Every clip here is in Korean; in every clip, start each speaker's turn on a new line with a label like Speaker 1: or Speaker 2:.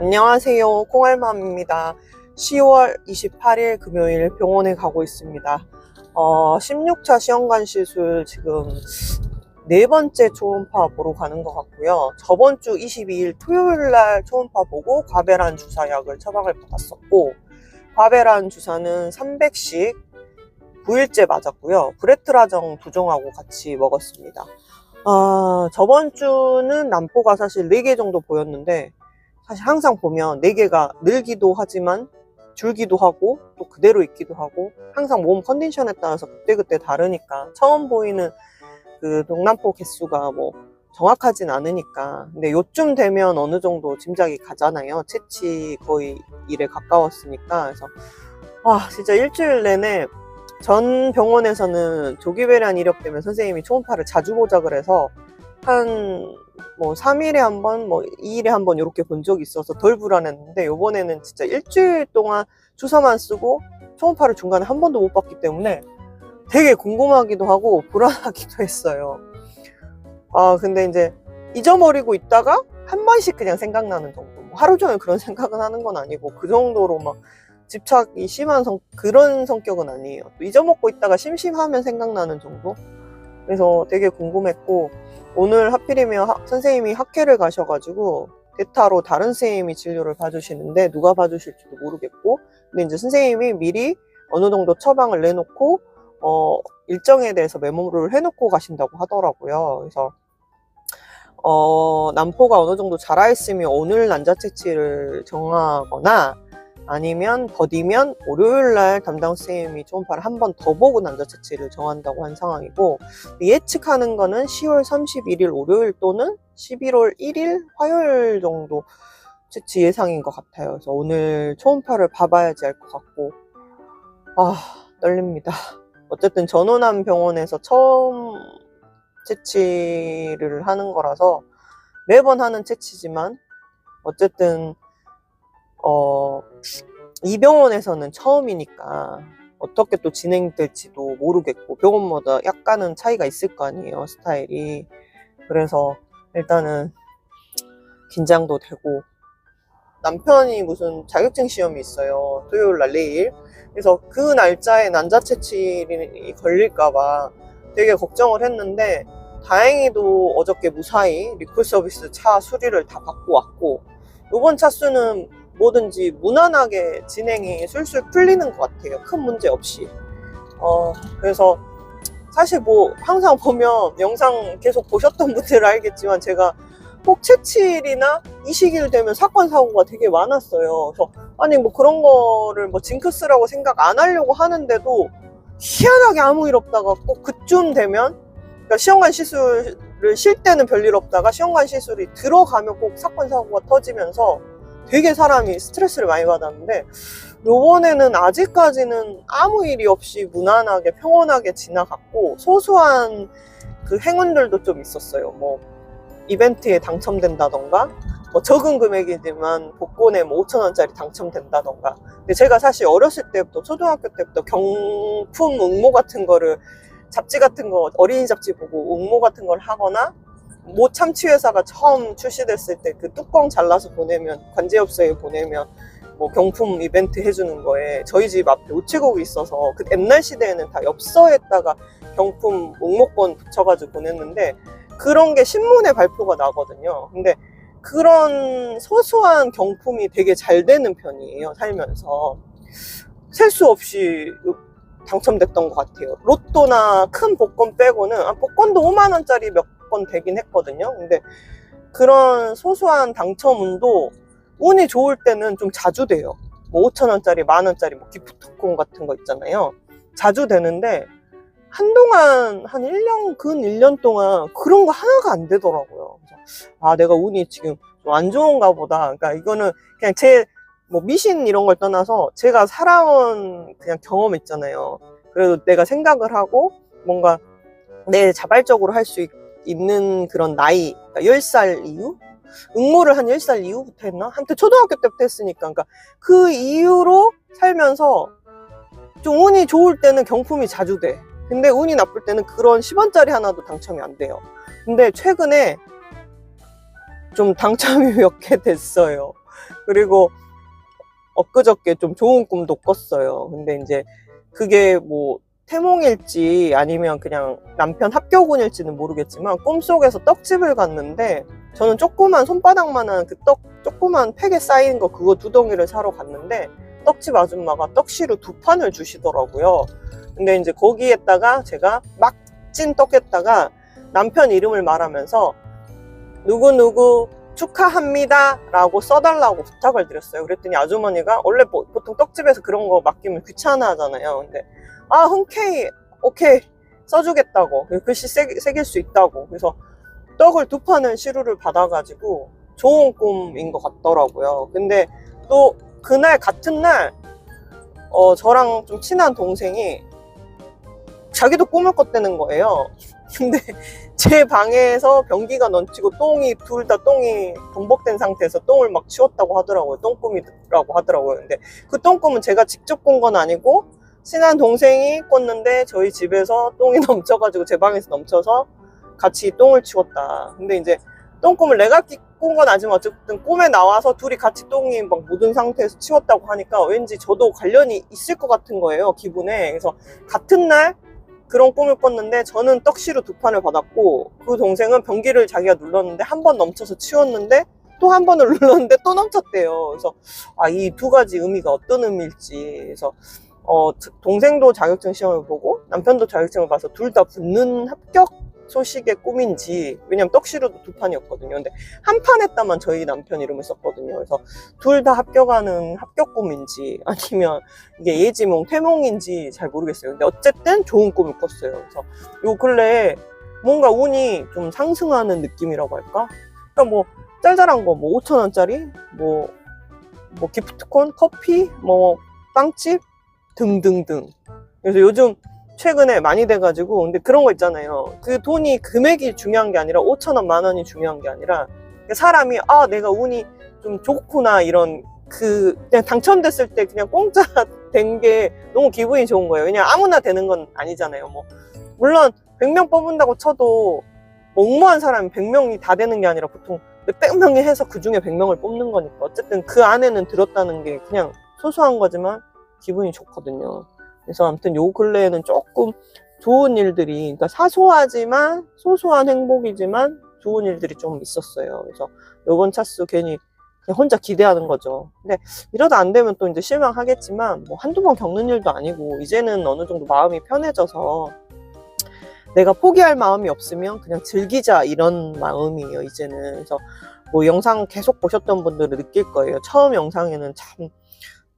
Speaker 1: 안녕하세요. 콩알맘입니다. 10월 28일 금요일 병원에 가고 있습니다. 16차 시험관 시술 지금 네 번째 초음파 보러 가는 것 같고요. 저번 주 22일 토요일 날 초음파 보고 과배란 주사약을 처방을 받았었고, 과배란 주사는 300씩 9일째 맞았고요. 브레트라정 2종하고 같이 먹었습니다. 저번 주는 난포가 사실 4개 정도 보였는데, 사실 항상 보면 4개가 늘기도 하지만 줄기도 하고 또 그대로 있기도 하고 항상 몸 컨디션에 따라서 그때그때 다르니까 처음 보이는 그 동난포 개수가 뭐 정확하진 않으니까, 근데 요쯤 되면 어느 정도 짐작이 가잖아요. 채취 거의 일에 가까웠으니까. 그래서 진짜 일주일 내내 전 병원에서는 조기배란 이력 때문에 선생님이 초음파를 자주 보자 그래서 한 3일에 한 번, 2일에 한 번 이렇게 본 적이 있어서 덜 불안했는데, 요번에는 진짜 일주일 동안 주사만 쓰고 초음파를 중간에 한 번도 못 봤기 때문에 되게 궁금하기도 하고 불안하기도 했어요. 근데 이제 잊어버리고 있다가 한 번씩 그냥 생각나는 정도. 하루 종일 그런 생각은 하는 건 아니고 그 정도로 막 집착이 심한 그런 성격은 아니에요. 또 잊어먹고 있다가 심심하면 생각나는 정도? 그래서 되게 궁금했고, 오늘 하필이면 선생님이 학회를 가셔가지고 대타로 다른 선생님이 진료를 봐주시는데 누가 봐주실지도 모르겠고, 근데 이제 선생님이 미리 어느 정도 처방을 내놓고 일정에 대해서 메모를 해놓고 가신다고 하더라고요. 그래서 난포가 어느 정도 자라있으면 오늘 난자 채취를 정하거나, 아니면 더디면 월요일날 담당 선생님이 초음파를 한 번 더 보고 난자 채취를 정한다고 한 상황이고, 예측하는 거는 10월 31일 월요일 또는 11월 1일 화요일 정도 채취 예상인 것 같아요. 그래서 오늘 초음파를 봐봐야지 알 것 같고, 떨립니다. 어쨌든 전호남 병원에서 처음 채취를 하는 거라서 매번 하는 채취지만, 어쨌든 이 병원에서는 처음이니까 어떻게 또 진행될지도 모르겠고, 병원마다 약간은 차이가 있을 거 아니에요, 스타일이. 그래서 일단은 긴장도 되고, 남편이 무슨 자격증 시험이 있어요, 토요일 날 내일. 그래서 그 날짜에 난자 채취이 걸릴까봐 되게 걱정을 했는데, 다행히도 어저께 무사히 리콜 서비스 차 수리를 다 받고 왔고, 이번 차수는 뭐든지 무난하게 진행이 술술 풀리는 것 같아요. 큰 문제 없이. 그래서 사실 항상 보면 영상 계속 보셨던 분들은 알겠지만, 제가 꼭 채취일이나 이 시기를 되면 사건 사고가 되게 많았어요. 그래서 그런 거를 징크스라고 생각 안 하려고 하는데도 희한하게 아무 일 없다가 꼭 그쯤 되면, 그러니까 시험관 시술을 쉴 때는 별일 없다가 시험관 시술이 들어가면 꼭 사건 사고가 터지면서 되게 사람이 스트레스를 많이 받았는데, 요번에는 아직까지는 아무 일이 없이 무난하게 평온하게 지나갔고, 소소한 그 행운들도 좀 있었어요. 이벤트에 당첨된다던가, 적은 금액이지만 복권에 5,000원짜리 당첨된다던가. 근데 제가 사실 어렸을 때부터, 초등학교 때부터 경품 응모 같은 거를, 잡지 같은 거, 어린이 잡지 보고 응모 같은 걸 하거나, 모 참치회사가 처음 출시됐을 때 그 뚜껑 잘라서 보내면, 관제엽서에 보내면 경품 이벤트 해주는 거에 저희 집 앞에 우체국이 있어서, 그 옛날 시대에는 다 엽서에다가 경품 응모권 붙여가지고 보냈는데, 그런 게 신문에 발표가 나거든요. 근데 그런 소소한 경품이 되게 잘 되는 편이에요, 살면서. 셀 수 없이 당첨됐던 것 같아요. 로또나 큰 복권 빼고는, 복권도 5만원짜리 몇 번 되긴 했거든요. 근데 그런 소소한 당첨운도 운이 좋을 때는 좀 자주 돼요. 5,000원짜리, 만원짜리 기프트콘 같은 거 있잖아요. 자주 되는데, 한동안 한 1년, 근 1년 동안 그런 거 하나가 안 되더라고요. 그래서 내가 운이 지금 좀 안 좋은가 보다. 그러니까 이거는 그냥 제 미신 이런 걸 떠나서 제가 살아온 그냥 경험 있잖아요. 그래도 내가 생각을 하고 뭔가 내 자발적으로 할 수 있는 그런 나이, 그러니까 10살 이후? 응모를 한 10살 이후부터 했나? 아무튼 초등학교 때부터 했으니까. 그러니까 그 이후로 살면서 좀 운이 좋을 때는 경품이 자주 돼. 근데 운이 나쁠 때는 그런 10원짜리 하나도 당첨이 안 돼요. 근데 최근에 좀 당첨이 몇 개 됐어요. 그리고 엊그저께 좀 좋은 꿈도 꿨어요. 근데 이제 그게 뭐 태몽일지 아니면 그냥 남편 합격운일지는 모르겠지만 꿈속에서 떡집을 갔는데 저는 조그만 손바닥만한 그 조그만 팩에 쌓인 거 그거 2덩이를 사러 갔는데 떡집 아줌마가 떡시루 2판을 주시더라고요. 근데 이제 거기에다가 제가 막 찐 떡에다가 남편 이름을 말하면서 누구누구 축하합니다 라고 써달라고 부탁을 드렸어요. 그랬더니 아주머니가 원래 보통 떡집에서 그런 거 맡기면 귀찮아 하잖아요. 근데 흔쾌히 오케이 써주겠다고, 글씨 새길 수 있다고. 그래서 떡을 2판을 시루를 받아가지고 좋은 꿈인 것 같더라고요. 근데 또 그날 같은 날 저랑 좀 친한 동생이 자기도 꿈을 꿨다는 거예요. 근데 제 방에서 변기가 넘치고 둘 다 똥이 범벅된 상태에서 똥을 막 치웠다고 하더라고요. 똥꿈이라고 하더라고요. 근데 그 똥꿈은 제가 직접 꾼 건 아니고 친한 동생이 꿨는데 저희 집에서 똥이 넘쳐가지고 제 방에서 넘쳐서 같이 똥을 치웠다. 근데 이제 똥꿈을 내가 꾼 건 아니지만 어쨌든 꿈에 나와서 둘이 같이 똥이 막 묻은 상태에서 치웠다고 하니까 왠지 저도 관련이 있을 것 같은 거예요, 기분에. 그래서 같은 날 그런 꿈을 꿨는데 저는 떡시루 2판을 받았고 그 동생은 변기를 자기가 눌렀는데 한 번 넘쳐서 치웠는데 또 한 번을 눌렀는데 또 넘쳤대요. 그래서 이 2가지 의미가 어떤 의미일지. 그래서 동생도 자격증 시험을 보고 남편도 자격증을 봐서 둘 다 붙는 합격 소식의 꿈인지, 왜냐면 떡시루도 2판이었거든요. 근데 한 판에다만 저희 남편 이름을 썼거든요. 그래서 둘 다 합격하는 합격 꿈인지 아니면 이게 예지몽, 태몽인지 잘 모르겠어요. 근데 어쨌든 좋은 꿈을 꿨어요. 그래서 요 근래에 뭔가 운이 좀 상승하는 느낌이라고 할까? 그러니까 뭐 짤짤한 거, 뭐 5,000원짜리, 뭐 기프트콘, 커피, 뭐 빵집 등등등. 그래서 요즘 최근에 많이 돼가지고, 근데 그런 거 있잖아요. 그 돈이 금액이 중요한 게 아니라 5,000원, 10,000원이 중요한 게 아니라 사람이 내가 운이 좀 좋구나 이런 그냥 당첨됐을 때 그냥 공짜 된 게 너무 기분이 좋은 거예요. 왜냐면 아무나 되는 건 아니잖아요. 뭐 물론 100명 뽑은다고 쳐도 멍무한 사람이 100명이 다 되는 게 아니라 보통 몇백 명이 해서 그 중에 100명을 뽑는 거니까 어쨌든 그 안에는 들었다는 게 그냥 소소한 거지만 기분이 좋거든요. 그래서 아무튼 요 근래에는 조금 좋은 일들이, 그러니까 사소하지만 소소한 행복이지만 좋은 일들이 좀 있었어요. 그래서 요번 차수 괜히 그냥 혼자 기대하는 거죠. 근데 이러다 안 되면 또 이제 실망하겠지만 뭐 한두 번 겪는 일도 아니고 이제는 어느 정도 마음이 편해져서 내가 포기할 마음이 없으면 그냥 즐기자 이런 마음이에요, 이제는. 그래서 뭐 영상 계속 보셨던 분들은 느낄 거예요. 처음 영상에는 참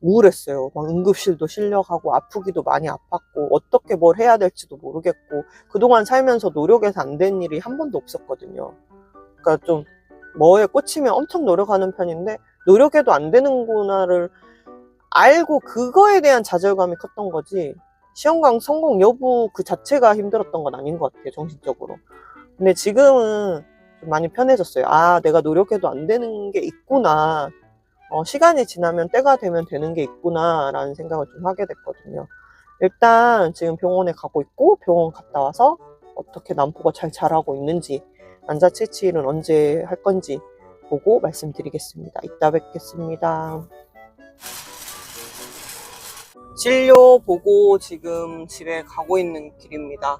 Speaker 1: 우울했어요. 막 응급실도 실려가고 아프기도 많이 아팠고 어떻게 뭘 해야 될지도 모르겠고 그동안 살면서 노력해서 안 된 일이 한 번도 없었거든요. 그러니까 좀 뭐에 꽂히면 엄청 노력하는 편인데 노력해도 안 되는구나를 알고 그거에 대한 좌절감이 컸던 거지 시험관 성공 여부 그 자체가 힘들었던 건 아닌 것 같아요, 정신적으로. 근데 지금은 좀 많이 편해졌어요. 내가 노력해도 안 되는 게 있구나. 시간이 지나면 때가 되면 되는 게 있구나 라는 생각을 좀 하게 됐거든요. 일단 지금 병원에 가고 있고 병원 갔다 와서 어떻게 난포가 잘 자라고 있는지 난자 채취일은 언제 할 건지 보고 말씀드리겠습니다. 이따 뵙겠습니다. 진료 보고 지금 집에 가고 있는 길입니다.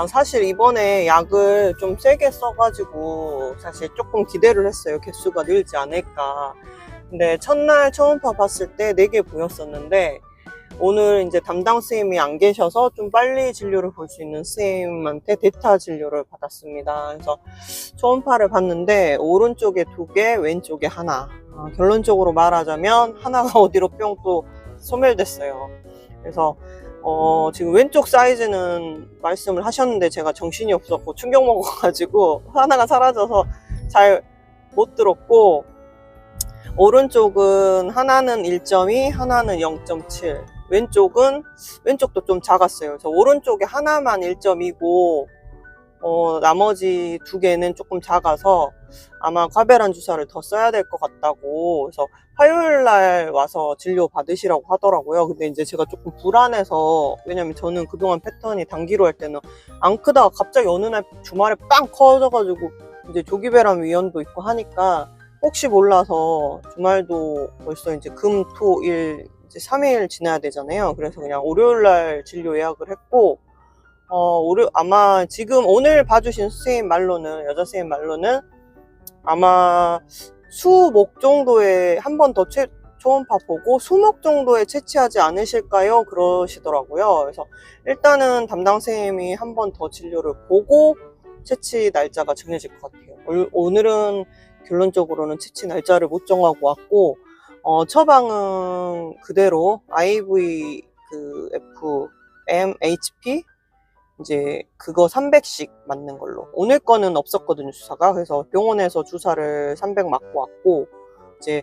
Speaker 1: 사실 이번에 약을 좀 세게 써가지고 사실 조금 기대를 했어요. 개수가 늘지 않을까. 근데 첫날 초음파 봤을 때 4개 보였었는데 오늘 이제 담당 선생님이 안 계셔서 좀 빨리 진료를 볼 수 있는 선생님한테 데이터 진료를 받았습니다. 그래서 초음파를 봤는데 오른쪽에 2개, 왼쪽에 하나. 결론적으로 말하자면 하나가 어디로 뿅 또 소멸됐어요. 그래서 지금 왼쪽 사이즈는 말씀을 하셨는데 제가 정신이 없었고 충격 먹어가지고 하나가 사라져서 잘 못 들었고, 오른쪽은 하나는 1.2, 하나는 0.7. 왼쪽도 좀 작았어요. 그래서 오른쪽에 하나만 1.2고 나머지 2개는 조금 작아서 아마 과배란 주사를 더 써야 될 것 같다고. 그래서 화요일날 와서 진료 받으시라고 하더라고요. 근데 이제 제가 조금 불안해서, 왜냐면 저는 그동안 패턴이 단기로 할 때는 안 크다가 갑자기 어느 날 주말에 빵 커져가지고 이제 조기배란 위험도 있고 하니까 혹시 몰라서 주말도 벌써 이제 금, 토, 일 이제 3일 지나야 되잖아요. 그래서 그냥 월요일 날 진료 예약을 했고, 아마 지금 오늘 봐주신 선생님 말로는, 여자 선생님 말로는 아마 수목 정도에 한 번 더 초음파 보고 수목 정도에 채취하지 않으실까요? 그러시더라고요. 그래서 일단은 담당 선생님이 한 번 더 진료를 보고 채취 날짜가 정해질 것 같아요. 오늘은 결론적으로는 채취 날짜를 못 정하고 왔고, 처방은 그대로 IV FMHP 이제 그거 300씩 맞는 걸로. 오늘 거는 없었거든요, 주사가. 그래서 병원에서 주사를 300 맞고 왔고, 이제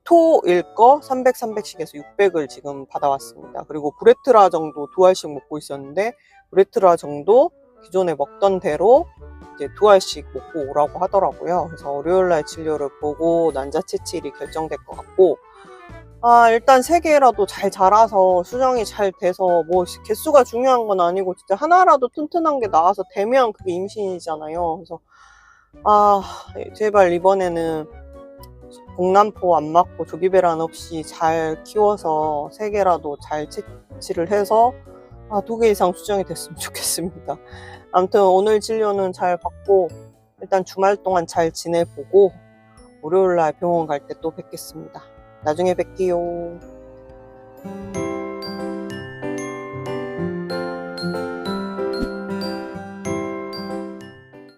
Speaker 1: 토일 거 300, 300씩 해서 600을 지금 받아왔습니다. 그리고 브레트라 정도 2알씩 먹고 있었는데, 브레트라 정도 기존에 먹던 대로 이제 2알씩 먹고 오라고 하더라고요. 그래서 월요일날 진료를 보고 난자 채취일이 결정될 것 같고, 일단 3개라도 잘 자라서 수정이 잘 돼서 뭐 개수가 중요한 건 아니고 진짜 하나라도 튼튼한 게 나와서 되면 그게 임신이잖아요. 그래서 제발 이번에는 복남포 안 맞고 조기배란 없이 잘 키워서 3개라도 잘 채취를 해서 2개 이상 수정이 됐으면 좋겠습니다. 아무튼 오늘 진료는 잘 받고 일단 주말 동안 잘 지내보고 월요일날 병원 갈 때 또 뵙겠습니다. 나중에 뵐게요.